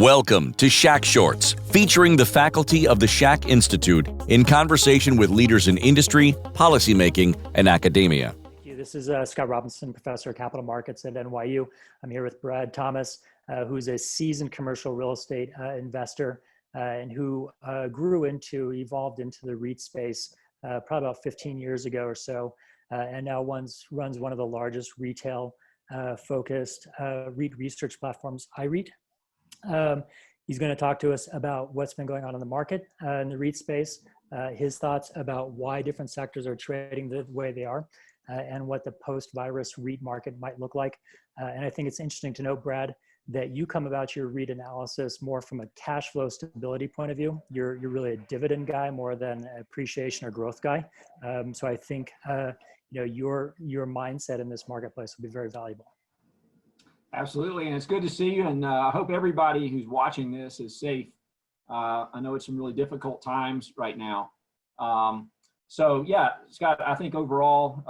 Welcome to Schack Shorts, featuring the faculty of the Schack Institute in conversation with leaders in industry, policymaking, and academia. Thank you. This is Scott Robinson, professor of capital markets at NYU. I'm here with Brad Thomas, who's a seasoned commercial real estate investor and who evolved into the REIT space probably about 15 years ago or so, and now runs one of the largest retail focused REIT research platforms, REIT. He's going to talk to us about what's been going on in the market in the REIT space, his thoughts about why different sectors are trading the way they are, and what the post-virus REIT market might look like. And I think it's interesting to note, Brad, that you come about your REIT analysis more from a cash flow stability point of view. You're really a dividend guy more than an appreciation or growth guy. So I think your mindset in this marketplace will be very valuable. Absolutely, and it's good to see you, and I hope everybody who's watching this is safe. I know it's some really difficult times right now. So yeah, Scott, I think overall,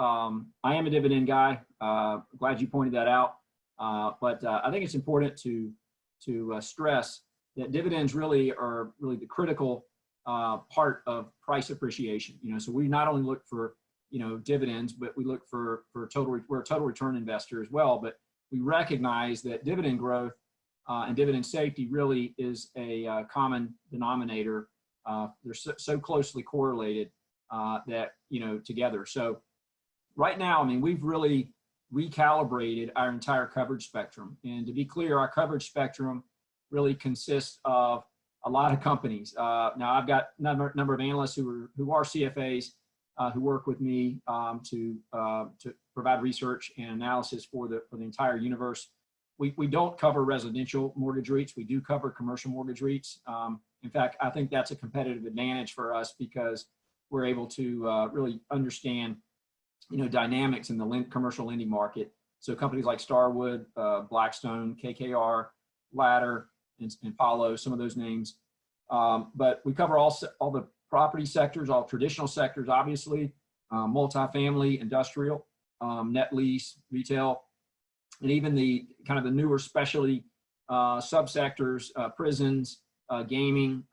I am a dividend guy. Glad you pointed that out. But I think it's important to stress that dividends really are the critical part of price appreciation. So we not only look for dividends, but we look for we're a total return investor as well. But we recognize that dividend growth and dividend safety really is a common denominator. They're so closely correlated that, together. So right now, we've really recalibrated our entire coverage spectrum. And to be clear, our coverage spectrum really consists of a lot of companies. Now I've got a number of analysts who are CFAs who work with me to provide research and analysis for the entire universe. We don't cover residential mortgage REITs. We do cover commercial mortgage REITs. In fact, I think that's a competitive advantage for us because we're able to really understand dynamics in the commercial lending market. So companies like Starwood, Blackstone, KKR, Ladder, and Apollo, some of those names. But we cover all the property sectors, all traditional sectors, obviously, multifamily, industrial, net lease, retail, and even the kind of the newer specialty subsectors, prisons, gaming,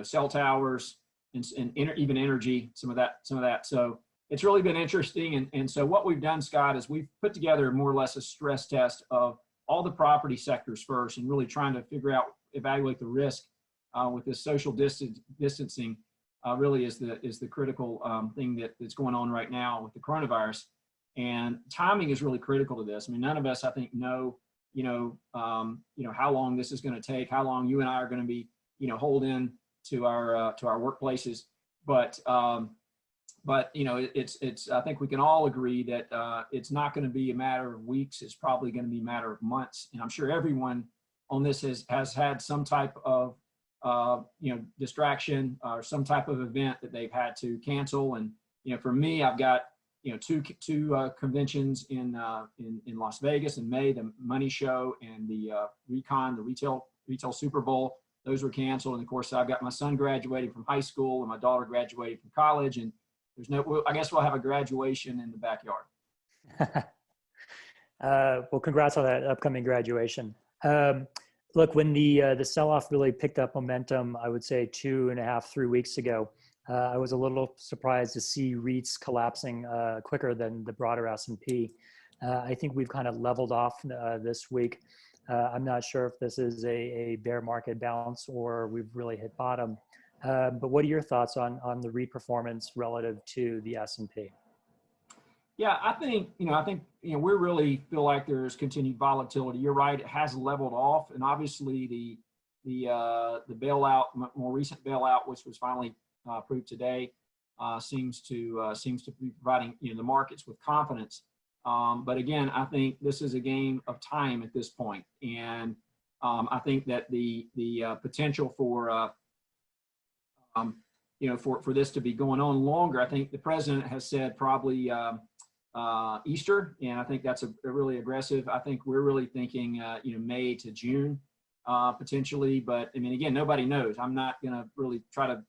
cell towers, and even energy, some of that. So it's really been interesting. And so what we've done, Scott, is we've put together more or less a stress test of all the property sectors first, and really trying to evaluate the risk with this social distancing. Really is the critical thing that's going on right now with the coronavirus, and timing is really critical to this. None of us, I think, know how long this is going to take, how long you and I are going to be holed in to our workplaces. But it's I think we can all agree that it's not going to be a matter of weeks. It's probably going to be a matter of months. And I'm sure everyone on this has had some type of distraction or some type of event that they've had to cancel. And for me, I've got two conventions in Las Vegas in May, the Money Show and the Recon, the retail Super Bowl. Those were canceled. And of course, I've got my son graduating from high school and my daughter graduating from college. And I guess we'll have a graduation in the backyard. Well, congrats on that upcoming graduation. Look, when the sell-off really picked up momentum, I would say 2.5-3 weeks ago, I was a little surprised to see REITs collapsing quicker than the broader S&P. I think we've kind of leveled off this week. I'm not sure if this is a bear market bounce or we've really hit bottom. But what are your thoughts on the REIT performance relative to the S&P? Yeah, I think we really feel like there's continued volatility. You're right; it has leveled off, and obviously the bailout, more recent bailout, which was finally approved today, seems to be providing the markets with confidence. But again, I think this is a game of time at this point, and I think that the potential for this to be going on longer. I think the president has said probably Easter, and I think that's a really aggressive. I think we're really thinking May to June potentially, but again, nobody knows. I'm not going to really try to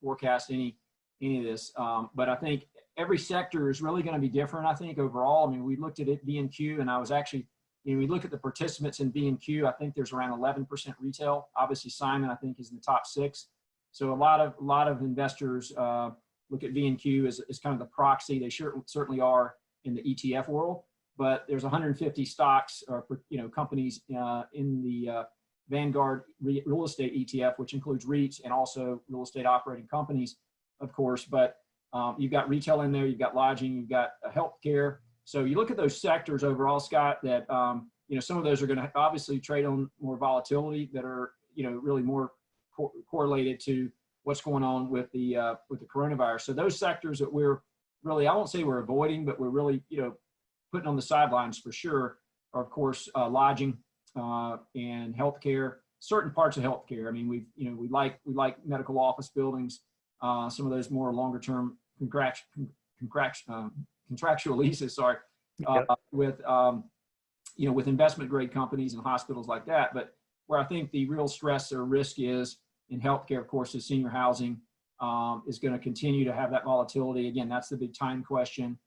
forecast any of this, but I think every sector is really going to be different. I think overall, we looked at it B&Q, and I was actually we look at the participants in B&Q, I think there's around 11% retail. Obviously, Simon, I think, is in the top 6. So a lot of investors look at B&Q as kind of the proxy. They certainly are in the ETF world, but there's 150 stocks or companies in the Vanguard real estate ETF, which includes REITs and also real estate operating companies, of course. But you've got retail in there, you've got lodging, you've got healthcare. So you look at those sectors overall, Scott, that some of those are going to obviously trade on more volatility, that are really more correlated to what's going on with the coronavirus. So those sectors that we're really, I won't say we're avoiding, but we're really putting on the sidelines for sure are, of course, lodging and healthcare. Certain parts of healthcare. I mean, we like medical office buildings. Some of those more longer term contractual leases, with investment grade companies and hospitals like that. But where I think the real stress or risk is in healthcare, of course, is senior housing is going to continue to have that volatility. Again, that's the big time question.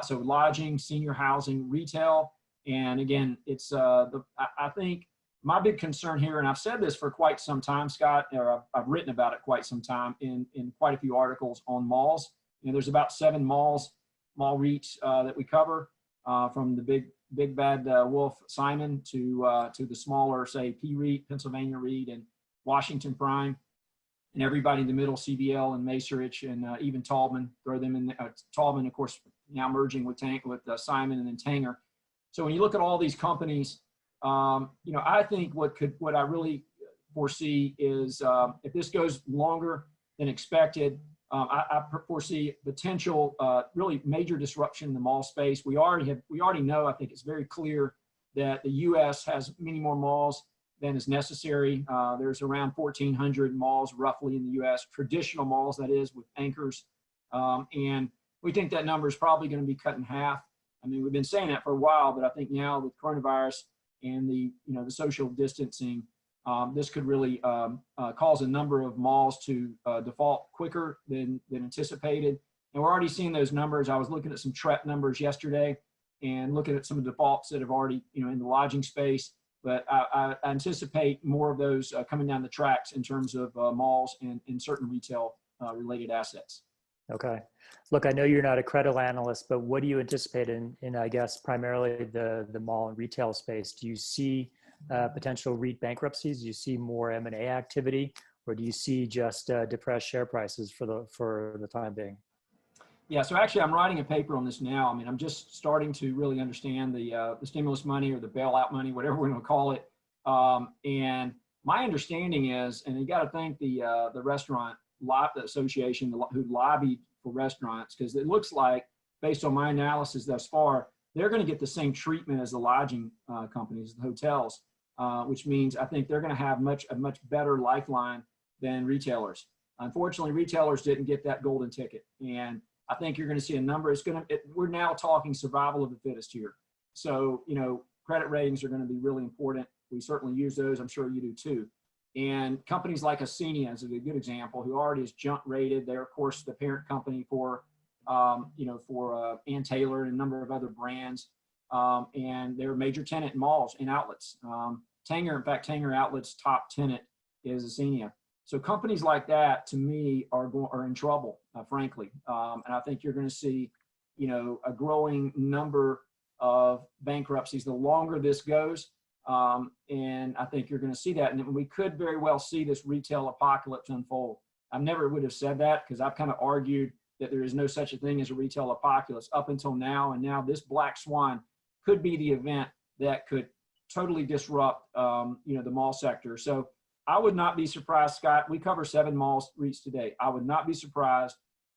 So lodging, senior housing, retail, and again, it's I think my big concern here, and I've said this for quite some time, Scott, or I've written about it quite some time in quite a few articles on malls. There's about 7 mall REITs that we cover, from the big bad wolf Simon to the smaller, say, P REIT, Pennsylvania REIT, and Washington Prime, and everybody in the middle, CBL and Macerich, and even Taubman. Throw them in. Taubman, of course, now merging with Simon and then Tanger. So when you look at all these companies, I think what I really foresee is if this goes longer than expected, I foresee potential really major disruption in the mall space. We already know, I think it's very clear that the U.S. has many more malls than is necessary. There's around 1,400 malls roughly in the U.S., traditional malls, that is, with anchors. And we think that number is probably going to be cut in half. I mean, we've been saying that for a while, but I think now with coronavirus and the social distancing, this could really cause a number of malls to default quicker than anticipated. And we're already seeing those numbers. I was looking at some TREP numbers yesterday and looking at some of the defaults that have already, in the lodging space. But I anticipate more of those coming down the tracks in terms of malls and certain retail related assets. Okay. Look, I know you're not a credit analyst, but what do you anticipate in I guess, primarily the mall and retail space? Do you see potential REIT bankruptcies? Do you see more M&A activity, or do you see just depressed share prices for the time being? Yeah, so actually I'm writing a paper on this now. I mean, I'm just starting to really understand the stimulus money or the bailout money, whatever we're going to call it. And my understanding is, and you got to thank the restaurant association who lobbied for restaurants, because it looks like, based on my analysis thus far, they're going to get the same treatment as the lodging companies, the hotels, which means I think they're going to have a much better lifeline than retailers. Unfortunately, retailers didn't get that golden ticket, and I think you're going to see a number. We're now talking survival of the fittest here. So, credit ratings are going to be really important. We certainly use those. I'm sure you do too. And companies like Ascenia is a good example, who already is junk rated. They're, of course, the parent company for Ann Taylor and a number of other brands. And they're a major tenant in malls and outlets. Tanger Outlets' top tenant is Ascenia. So companies like that, to me, are in trouble, frankly. And I think you're going to see, a growing number of bankruptcies the longer this goes. And I think you're going to see that. And we could very well see this retail apocalypse unfold. I never would have said that, because I've kind of argued that there is no such a thing as a retail apocalypse up until now. And now this black swan could be the event that could totally disrupt, the mall sector. So I would not be surprised, Scott. We cover 7 mall REITs today. I would not be surprised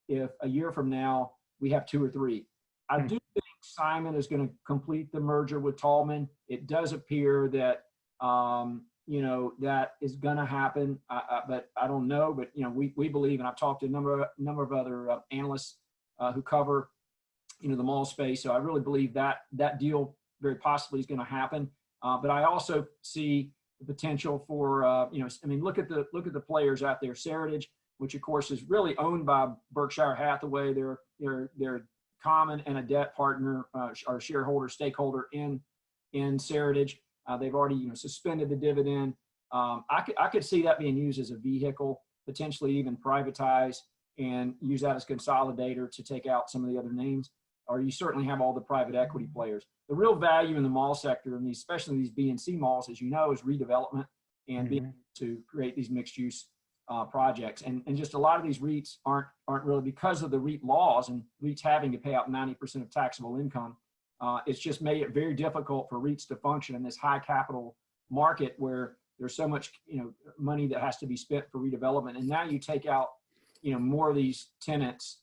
if a year from now we have 2 or 3. I do think Simon is going to complete the merger with Taubman. It does appear that that is going to happen, but I don't know. But we believe, and I've talked to a number of other analysts who cover the mall space. So I really believe that deal very possibly is going to happen. But I also see the potential for look at the players out there. Seritage, which of course is really owned by Berkshire Hathaway. They're common and a debt partner, or shareholder, stakeholder in in Seritage. They've already suspended the dividend. I could see that being used as a vehicle, potentially even privatized and use that as consolidator to take out some of the other names. Or you certainly have all the private equity players. The real value in the mall sector, and especially these B and C malls, as you know, is redevelopment and being able to create these mixed use projects. And just a lot of these REITs aren't really, because of the REIT laws and REITs having to pay out 90% of taxable income. It's just made it very difficult for REITs to function in this high capital market where there's so much money that has to be spent for redevelopment. And now you take out more of these tenants.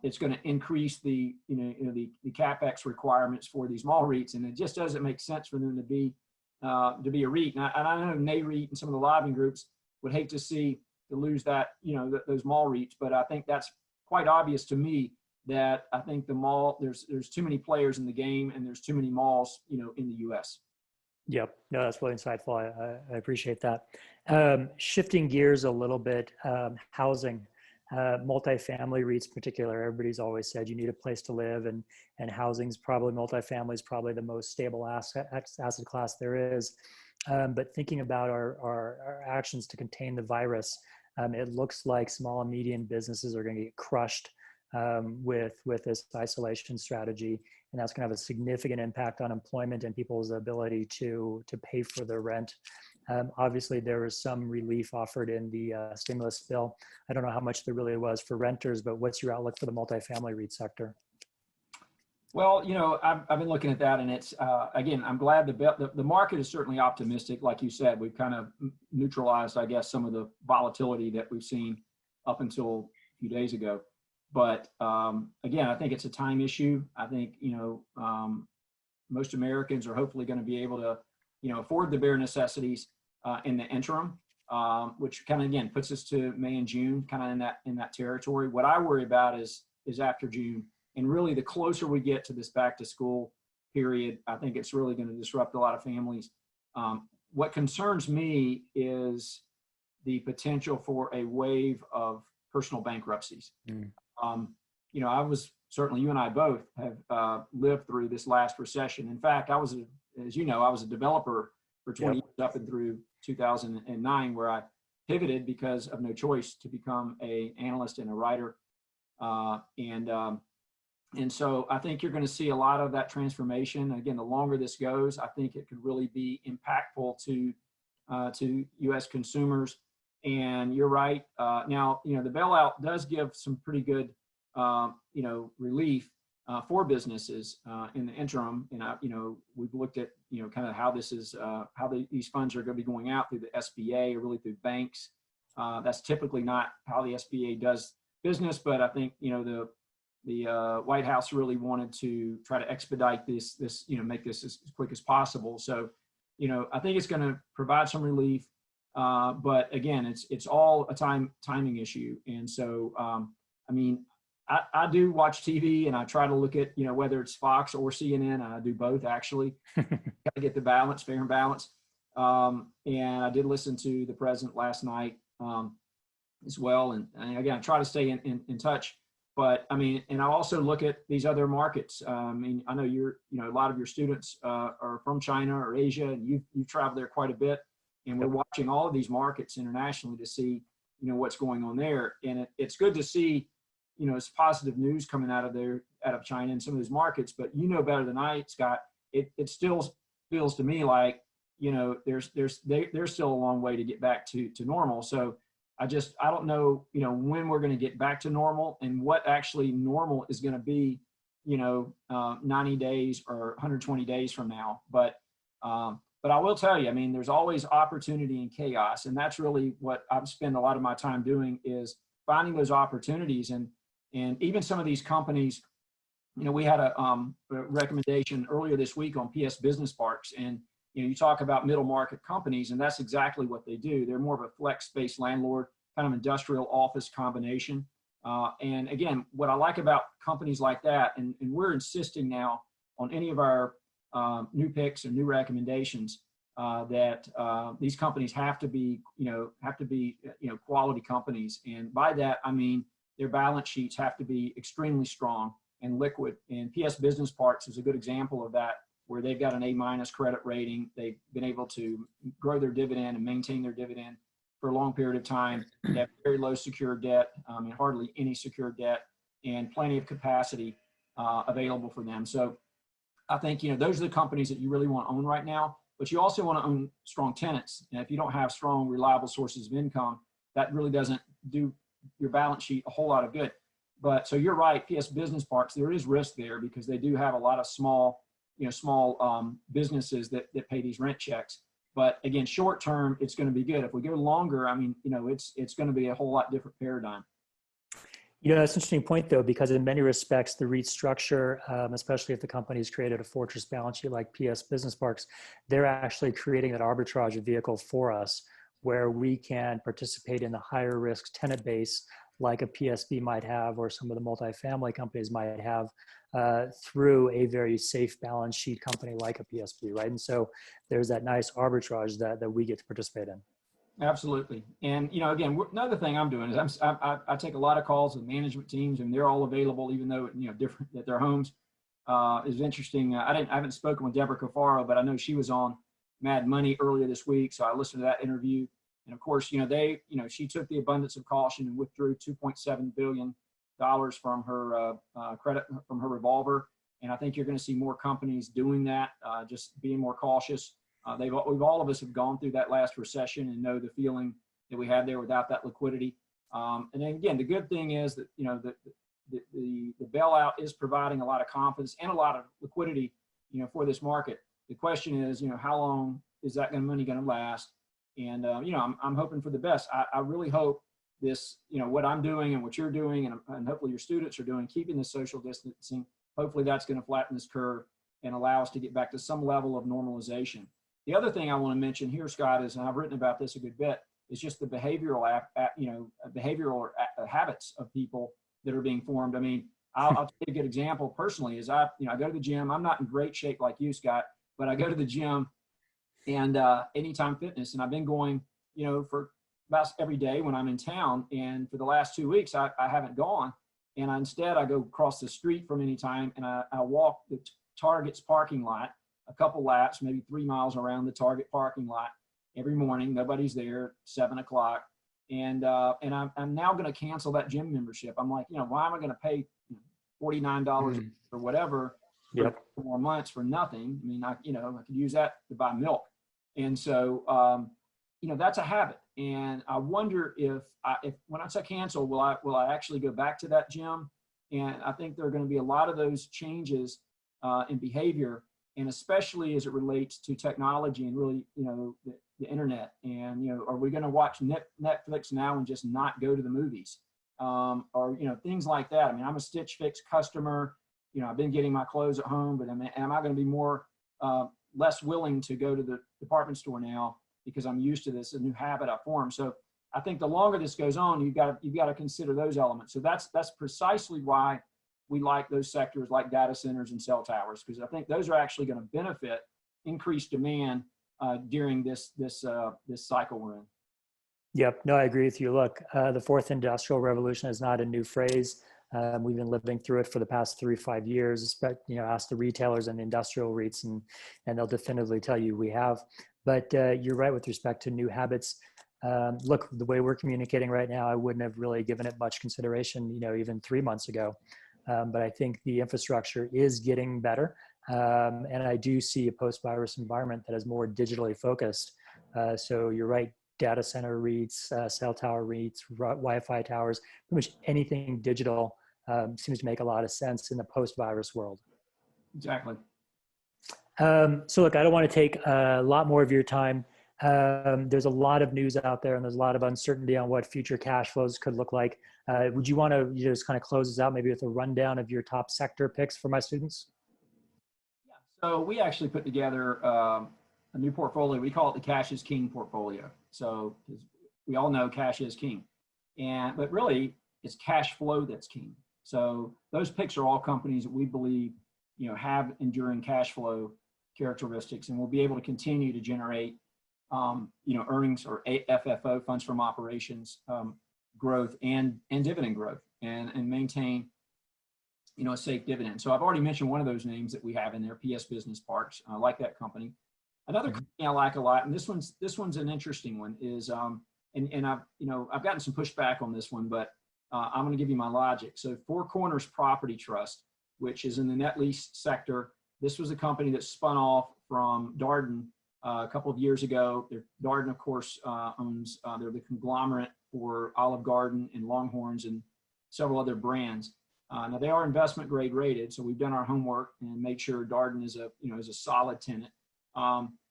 It's going to increase the the capex requirements for these mall REITs, and it just doesn't make sense for them to be a REIT. And I know NAREIT and some of the lobbying groups would hate to lose that those mall REITs, but I think that's quite obvious to me that I think the mall there's too many players in the game, and there's too many malls in the U.S. Yep, no, that's really insightful. I appreciate that. Shifting gears a little bit, housing. Multifamily REITs in particular, everybody's always said you need a place to live, and multifamily is probably the most stable asset class there is. But thinking about our actions to contain the virus, it looks like small and medium businesses are going to get crushed with this isolation strategy, and that's going to have a significant impact on employment and people's ability to pay for their rent. Obviously, there was some relief offered in the stimulus bill. I don't know how much there really was for renters, but what's your outlook for the multifamily REIT sector? Well, I've been looking at that, and it's again, I'm glad the market is certainly optimistic. Like you said, we've kind of neutralized, I guess, some of the volatility that we've seen up until a few days ago. But again, I think it's a time issue. I think most Americans are hopefully going to be able to afford the bare necessities in the interim, which kind of again puts us to May and June, kind of in that territory. What I worry about is after June, and really the closer we get to this back to school period, I think it's really going to disrupt a lot of families. What concerns me is the potential for a wave of personal bankruptcies. I was certainly, you and I both have lived through this last recession. In fact, as you know, I was a developer for 20 years up and through 2009, where I pivoted because of no choice to become an analyst and a writer. And so I think you're going to see a lot of that transformation. Again, the longer this goes, I think it could really be impactful to U.S. consumers. And you're right. Now, the bailout does give some pretty good, relief for businesses in the interim. And we've looked at kind of how this is how these funds are going to be going out through the SBA or really through banks. That's typically not how the SBA does business, but I think the White House really wanted to try to expedite this make this as quick as possible. So I think it's going to provide some relief, but again, it's all a timing issue. And so I do watch TV, and I try to look at, whether it's Fox or CNN, and I do both actually. Got to get the balance, fair and balance. And I did listen to the president last night as well. And again, I try to stay in touch. But and I also look at these other markets. I know a lot of your students are from China or Asia, and you've traveled there quite a bit. And we're watching all of these markets internationally to see, what's going on there. And it's good to see, it's positive news coming out of China and some of those markets. But better than I, Scott, it still feels to me like, there's still a long way to get back to normal. So I don't know, when we're going to get back to normal and what actually normal is going to be, 90 days or 120 days from now. But I will tell you, there's always opportunity in chaos. And that's really what I've spent a lot of my time doing, is finding those opportunities. And even some of these companies, we had a recommendation earlier this week on PS Business Parks. And, you talk about middle market companies, and that's exactly what they do. They're more of a flex space landlord, kind of industrial office combination. And again, what I like about companies like that, and we're insisting now on any of our new picks or new recommendations, that these companies have to be quality companies. And by that, I mean their balance sheets have to be extremely strong and liquid. And PS Business Parks is a good example of that. where they've got an A- credit rating. They've been able to grow their dividend and maintain their dividend for a long period of time. They have very low secured debt, and hardly any secured debt, and plenty of capacity available for them. So I think, those are the companies that you really want to own right now, but you also want to own strong tenants. And if you don't have strong, reliable sources of income, that really doesn't do your balance sheet a whole lot of good. But so you're right, PS Business Parks, there is risk there because they do have a lot of small businesses that pay these rent checks. But again, short term, it's going to be good. If we go longer, I mean, it's going to be a whole lot different paradigm. That's an interesting point, though, because in many respects, the REIT structure, especially if the company's created a fortress balance sheet like PS Business Parks, they're actually creating that arbitrage vehicle for us where we can participate in the higher risk tenant base like a PSB might have, or some of the multifamily companies might have, through a very safe balance sheet company like a PSB, right? And so there's that nice arbitrage that we get to participate in. Absolutely. And, again, another thing I'm doing is I take a lot of calls with management teams, and they're all available, even though, different at their homes. Is interesting. I haven't spoken with Deborah Cafaro, but I know she was on Mad Money earlier this week. So I listened to that interview. And of course, she took the abundance of caution and withdrew $2.7 billion from her credit, from her revolver. And I think you're going to see more companies doing that, just being more cautious. All of us have gone through that last recession and know the feeling that we had there without that liquidity. And then again, the good thing is that, the bailout is providing a lot of confidence and a lot of liquidity, for this market. The question is, how long is that money going to last? And, I'm hoping for the best. I really hope this, what I'm doing and what you're doing and hopefully your students are doing, keeping the social distancing, hopefully that's going to flatten this curve and allow us to get back to some level of normalization. The other thing I want to mention here, Scott, is, and I've written about this a good bit, is just the behavioral habits of people that are being formed. I mean, I'll take a good example personally is I go to the gym. I'm not in great shape like you, Scott, but I go to the gym and Anytime Fitness, and I've been going, for about every day when I'm in town. And for the last 2 weeks, I haven't gone. And instead I go across the street from Anytime and I walk the Target's parking lot, a couple laps, maybe 3 miles around the Target parking lot every morning. Nobody's there, 7 o'clock. And I'm now going to cancel that gym membership. I'm like, why am I going to pay $49 or whatever for 4 more months for nothing? I mean, I could use that to buy milk. And so, that's a habit. And I wonder if when I say cancel, will I actually go back to that gym? And I think there are going to be a lot of those changes in behavior, and especially as it relates to technology and really, the internet. And, are we going to watch Netflix now and just not go to the movies? Or, things like that. I mean, I'm a Stitch Fix customer. I've been getting my clothes at home, but am I going to be less willing to go to the department store now because I'm used to this, a new habit I formed? So I think the longer this goes on, you've got to consider those elements. So that's precisely why we like those sectors like data centers and cell towers, because I think those are actually going to benefit increased demand during this cycle we're in. Yep. No, I agree with you. Look, the fourth industrial revolution is not a new phrase. We've been living through it for the past 3-5 years. But ask the retailers and the industrial REITs, and they'll definitively tell you we have. But you're right with respect to new habits. Look, the way we're communicating right now, I wouldn't have really given it much consideration, even 3 months ago. But I think the infrastructure is getting better. And I do see a post-virus environment that is more digitally focused. So you're right, data center REITs, cell tower REITs, Wi-Fi towers, pretty much anything digital seems to make a lot of sense in the post-virus world. Exactly. So look, I don't want to take a lot more of your time. There's a lot of news out there and there's a lot of uncertainty on what future cash flows could look like. Would you want to just kind of close this out maybe with a rundown of your top sector picks for my students? Yeah, so we actually put together a new portfolio. We call it the Cash is King portfolio. So we all know cash is king, but really it's cash flow that's king. So those picks are all companies that we believe, have enduring cash flow characteristics, and will be able to continue to generate, earnings or FFO, funds from operations, growth and dividend growth, and maintain a safe dividend. So I've already mentioned one of those names that we have in there, PS Business Parks. I like that company. Another company I like a lot, and this one's an interesting one, is and I've gotten some pushback on this one, but I'm going to give you my logic. So Four Corners Property Trust, which is in the net lease sector. This was a company that spun off from Darden a couple of years ago. Darden, of course, owns, they're the conglomerate for Olive Garden and Longhorns and several other brands. Now they are investment grade rated, so we've done our homework and made sure Darden is a solid tenant.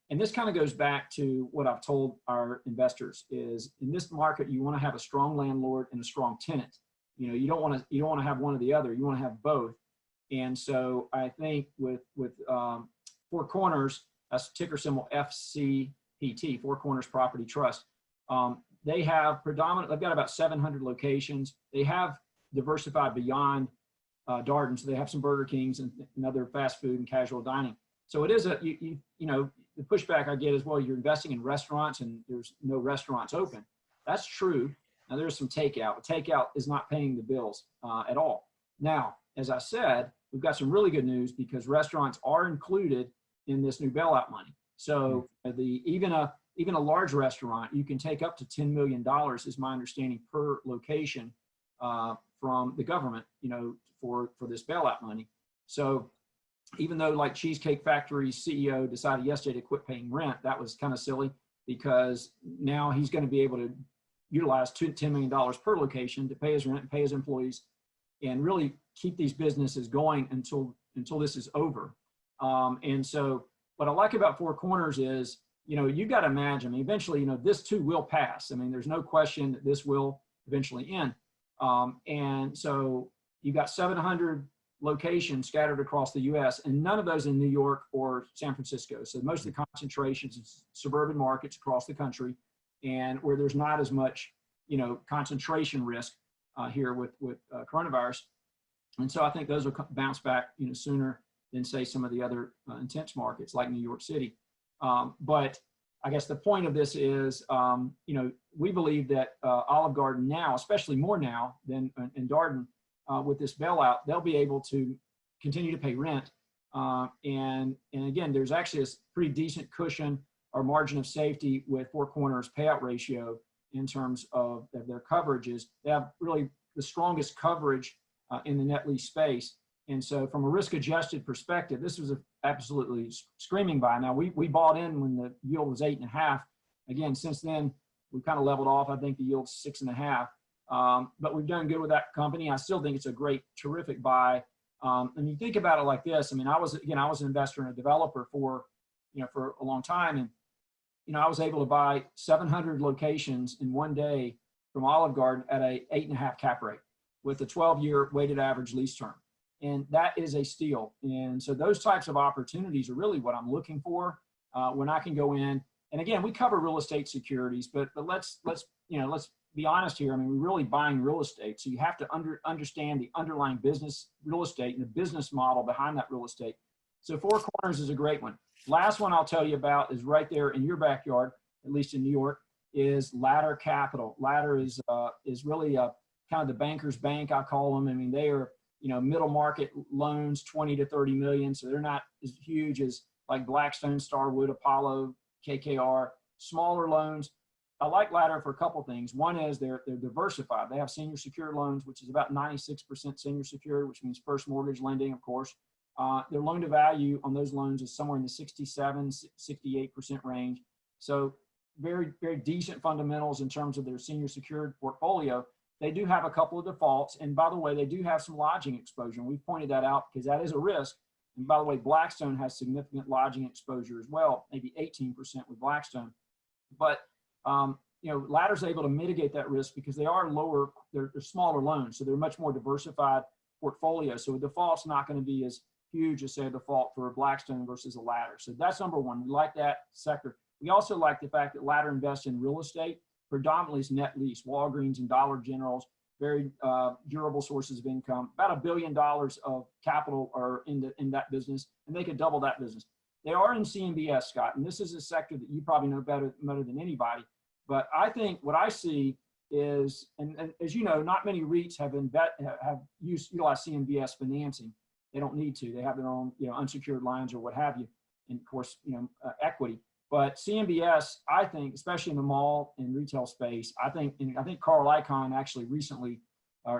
And this kind of goes back to what I've told our investors is in this market, you want to have a strong landlord and a strong tenant. You don't want to have one or the other. You want to have both. And so I think with Four Corners, that's ticker symbol FCPT, Four Corners Property Trust. They've got about 700 locations. They have diversified beyond Darden, so they have some Burger Kings and other fast food and casual dining. So it is the pushback I get is, well, you're investing in restaurants and there's no restaurants open. That's true. Now there's some takeout. But takeout is not paying the bills at all. Now, as I said, we've got some really good news because restaurants are included in this new bailout money. So even a large restaurant, you can take up to $10 million, is my understanding, per location from the government, for this bailout money. So even though like Cheesecake Factory's CEO decided yesterday to quit paying rent, that was kind of silly because now he's going to be able to utilize $10 million per location to pay his rent and pay his employees and really keep these businesses going until this is over. And so what I like about Four Corners is, you've got to imagine, eventually, this too will pass. There's no question that this will eventually end. And so you've got 700 locations scattered across the U.S. and none of those in New York or San Francisco. So most of the concentrations is suburban markets across the country and where there's not as much, concentration risk here with coronavirus. And so I think those will bounce back, sooner than say some of the other intense markets like New York City. But I guess the point of this is, we believe that Olive Garden now, especially more now than in Darden, with this bailout, they'll be able to continue to pay rent. And again, there's actually a pretty decent cushion or margin of safety with Four Corners payout ratio in terms of their coverages. They have really the strongest coverage in the net lease space. And so from a risk adjusted perspective, this was absolutely screaming buy. Now we bought in when the yield was 8.5. Again, since then, we've kind of leveled off. I think the yield's 6.5. But we've done good with that company. I still think it's a great, terrific buy. And you think about it like this. I was an investor and a developer for a long time. And, I was able to buy 700 locations in one day from Olive Garden at a 8.5 cap rate with a 12-year weighted average lease term. And that is a steal. And so those types of opportunities are really what I'm looking for when I can go in. And again, we cover real estate securities, but let's be honest here. We're really buying real estate. So you have to understand the underlying business real estate and the business model behind that real estate. So Four Corners is a great one. Last one I'll tell you about is right there in your backyard, at least in New York, is Ladder Capital. Ladder is really kind of the banker's bank, I call them. They are, middle market loans, 20 to 30 million. So they're not as huge as like Blackstone, Starwood, Apollo, KKR, smaller loans. I like Ladder for a couple things. One is they're diversified. They have senior secured loans, which is about 96% senior secured, which means first mortgage lending, of course. Their loan to value on those loans is somewhere in the 67, 68% range. So very, very decent fundamentals in terms of their senior secured portfolio. They do have a couple of defaults. And by the way, they do have some lodging exposure. And we've pointed that out because that is a risk. And by the way, Blackstone has significant lodging exposure as well, maybe 18% with Blackstone. But Ladder's able to mitigate that risk because they are they're smaller loans. So they're much more diversified portfolio. So a default's not going to be as huge as say a default for a Blackstone versus a Ladder. So that's number one. We like that sector. We also like the fact that Ladder invests in real estate, predominantly is net lease, Walgreens and Dollar Generals, very durable sources of income. About $1 billion of capital are in that business, and they could double that business. They are in CMBS, Scott, and this is a sector that you probably know better than anybody. But I think what I see is, and as you know, not many REITs have utilized CMBS financing. They don't need to. They have their own, unsecured lines or what have you, and of course, equity. But CMBS, I think, especially in the mall and retail space, I think Carl Icahn actually recently,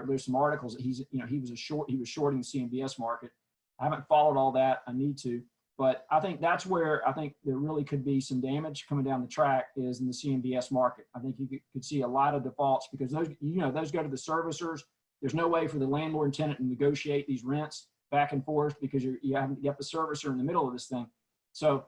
there's some articles that he was shorting the CMBS market. I haven't followed all that. I need to. But I think that's where I think there really could be some damage coming down the track is in the CMBS market. I think you could see a lot of defaults because those go to the servicers. There's no way for the landlord and tenant to negotiate these rents back and forth because you have the servicer in the middle of this thing. So,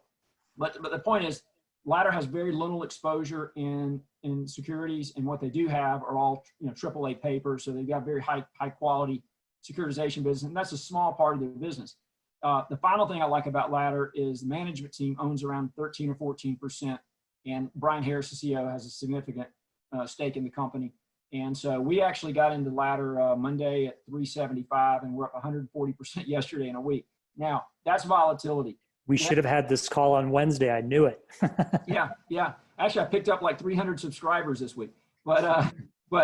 but the point is, Ladder has very little exposure in securities, and what they do have are all AAA paper. So they've got very high quality securitization business, and that's a small part of their business. The final thing I like about Ladder is the management team owns around 13 or 14%, and Brian Harris, the CEO, has a significant stake in the company. And so we actually got into Ladder Monday at 375, and we're up 140% yesterday in a week. Now, that's volatility. We should have had this call on Wednesday. I knew it. Yeah. Actually, I picked up like 300 subscribers this week. But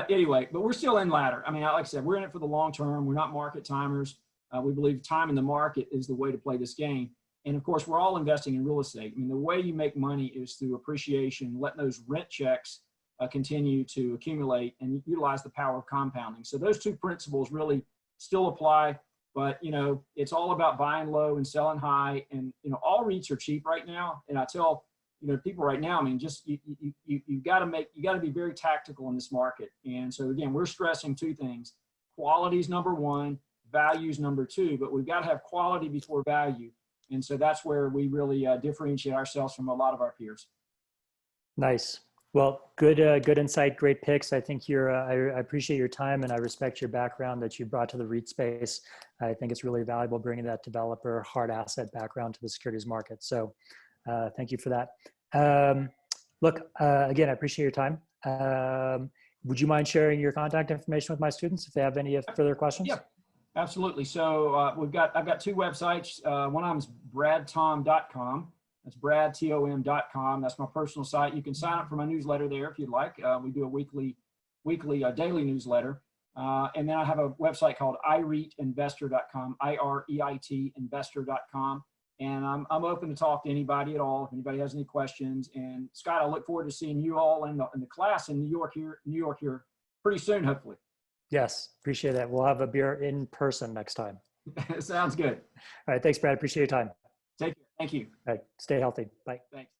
anyway, we're still in Ladder. I mean, like I said, we're in it for the long term. We're not market timers. We believe time in the market is the way to play this game. And of course, we're all investing in real estate. I mean, the way you make money is through appreciation, letting those rent checks continue to accumulate and utilize the power of compounding. So those two principles really still apply, but it's all about buying low and selling high. And all REITs are cheap right now. And I tell people right now, I mean, just you got to be very tactical in this market. And so again, we're stressing two things: quality is number one, value is number two, but we've got to have quality before value. And so that's where we really differentiate ourselves from a lot of our peers. Nice. Well, good insight, great picks. I think I appreciate your time, and I respect your background that you brought to the REIT space. I think it's really valuable bringing that developer hard asset background to the securities market. So thank you for that. Look, again, I appreciate your time. Would you mind sharing your contact information with my students if they have any further questions? Yeah. Absolutely. So I've got two websites. One of them is bradtom.com. That's bradtom.com. That's my personal site. You can sign up for my newsletter there if you'd like. We do a weekly daily newsletter. And then I have a website called ireitinvestor.com, IREIT investor.com. And I'm open to talk to anybody at all if anybody has any questions. And Scott, I look forward to seeing you all in the class in New York here pretty soon, hopefully. Yes, appreciate that. We'll have a beer in person next time. Sounds good. All right, thanks, Brad. Appreciate your time. Take care. Thank you. All right, stay healthy. Bye. Thanks.